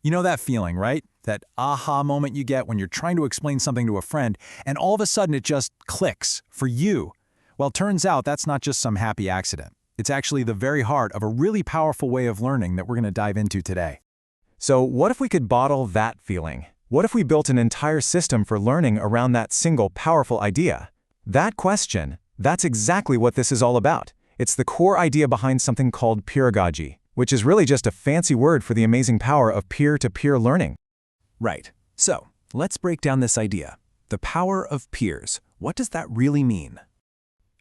You know that feeling, right? That aha moment you get when you're trying to explain something to a friend, and all of a sudden it just clicks for you. Well, turns out that's not just some happy accident. It's actually the very heart of a really powerful way of learning that we're going to dive into today. So what if we could bottle that feeling? What if we built an entire system for learning around that single powerful idea? That question, that's exactly what this is all about. It's the core idea behind something called peeragogy, which is really just a fancy word for the amazing power of peer-to-peer learning. Right. So, let's break down this idea. The power of peers. What does that really mean?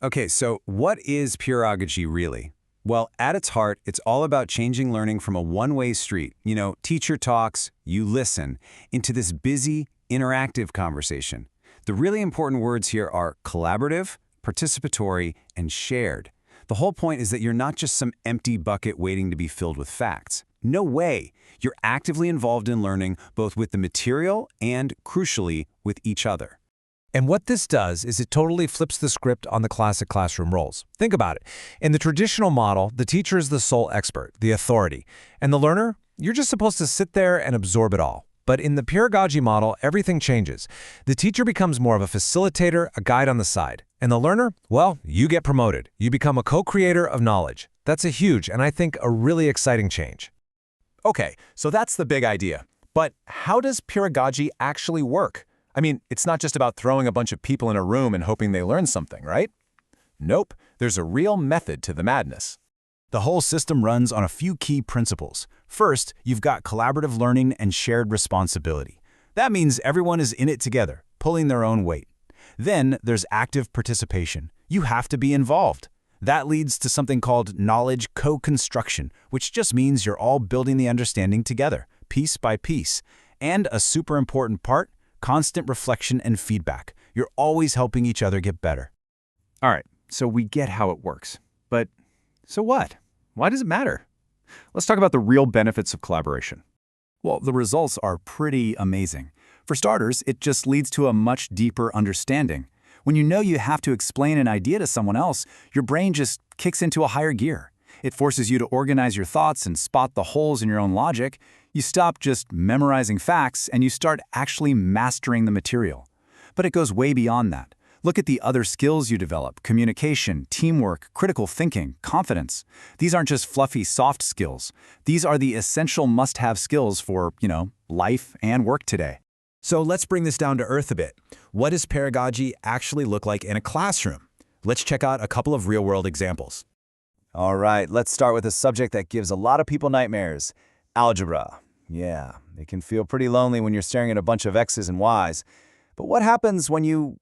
Okay, so what is peeragogy really? Well, at its heart, it's all about changing learning from a one-way street, teacher talks, you listen, into this busy, interactive conversation. The really important words here are collaborative, participatory, and shared. The whole point is that you're not just some empty bucket waiting to be filled with facts. No way! You're actively involved in learning, both with the material and, crucially, with each other. And what this does is it totally flips the script on the classic classroom roles. Think about it. In the traditional model, the teacher is the sole expert, the authority. And the learner, you're just supposed to sit there and absorb it all. But in the peeragogy model, everything changes. The teacher becomes more of a facilitator, a guide on the side. And the learner, well, you get promoted. You become a co-creator of knowledge. That's a huge, and I think a really exciting change. Okay, so that's the big idea. But how does peeragogy actually work? I mean, it's not just about throwing a bunch of people in a room and hoping they learn something, right? Nope, there's a real method to the madness. The whole system runs on a few key principles. First, you've got collaborative learning and shared responsibility. That means everyone is in it together, pulling their own weight. Then there's active participation. You have to be involved. That leads to something called knowledge co-construction, which just means you're all building the understanding together, piece by piece. And a super important part, constant reflection and feedback. You're always helping each other get better. All right, so we get how it works. But so what? Why does it matter? Let's talk about the real benefits of collaboration. Well, the results are pretty amazing. For starters, it just leads to a much deeper understanding. When you know you have to explain an idea to someone else, your brain just kicks into a higher gear. It forces you to organize your thoughts and spot the holes in your own logic. You stop just memorizing facts and you start actually mastering the material. But it goes way beyond that. Look at the other skills you develop: communication, teamwork, critical thinking, confidence. These aren't just fluffy, soft skills. These are the essential must-have skills for, life and work today. So let's bring this down to earth a bit. What does peeragogy actually look like in a classroom? Let's check out a couple of real-world examples. All right, let's start with a subject that gives a lot of people nightmares: algebra. Yeah, it can feel pretty lonely when you're staring at a bunch of X's and Y's. But what happens when you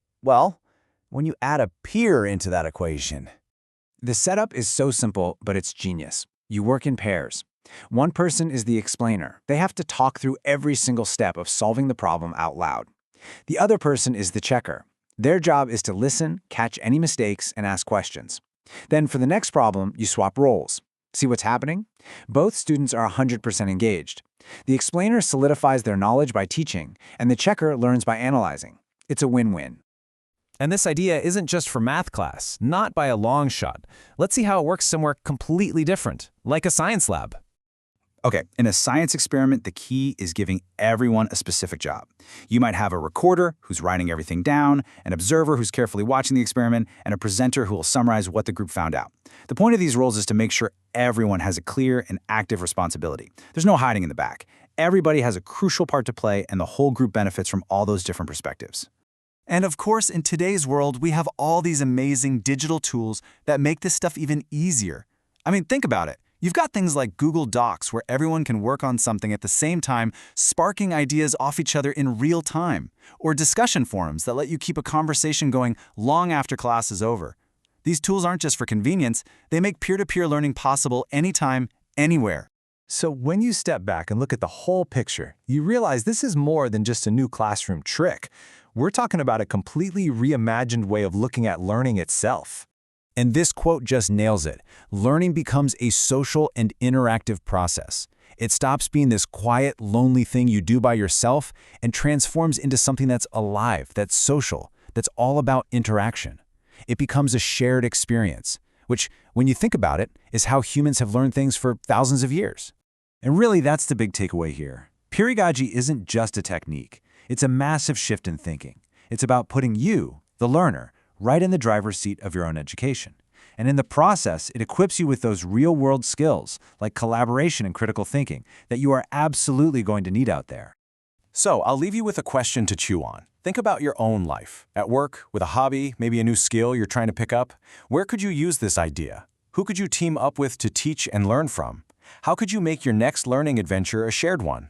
add a peer into that equation? The setup is so simple, but it's genius. You work in pairs. One person is the explainer. They have to talk through every single step of solving the problem out loud. The other person is the checker. Their job is to listen, catch any mistakes, and ask questions. Then for the next problem, you swap roles. See what's happening? Both students are 100% engaged. The explainer solidifies their knowledge by teaching, and the checker learns by analyzing. It's a win-win. And this idea isn't just for math class, not by a long shot. Let's see how it works somewhere completely different, like a science lab. Okay, in a science experiment, the key is giving everyone a specific job. You might have a recorder who's writing everything down, an observer who's carefully watching the experiment, and a presenter who will summarize what the group found out. The point of these roles is to make sure everyone has a clear and active responsibility. There's no hiding in the back. Everybody has a crucial part to play, and the whole group benefits from all those different perspectives. And of course, in today's world, we have all these amazing digital tools that make this stuff even easier. I mean, think about it. You've got things like Google Docs where everyone can work on something at the same time, sparking ideas off each other in real time, or discussion forums that let you keep a conversation going long after class is over. These tools aren't just for convenience, they make peer-to-peer learning possible anytime, anywhere. So when you step back and look at the whole picture, you realize this is more than just a new classroom trick. We're talking about a completely reimagined way of looking at learning itself. And this quote just nails it. Learning becomes a social and interactive process. It stops being this quiet, lonely thing you do by yourself and transforms into something that's alive, that's social, that's all about interaction. It becomes a shared experience, which, when you think about it, is how humans have learned things for thousands of years. And really, that's the big takeaway here. Peeragogy isn't just a technique. It's a massive shift in thinking. It's about putting you, the learner, right in the driver's seat of your own education. And in the process, it equips you with those real-world skills, like collaboration and critical thinking, that you are absolutely going to need out there. So, I'll leave you with a question to chew on. Think about your own life. At work, with a hobby, maybe a new skill you're trying to pick up. Where could you use this idea? Who could you team up with to teach and learn from? How could you make your next learning adventure a shared one?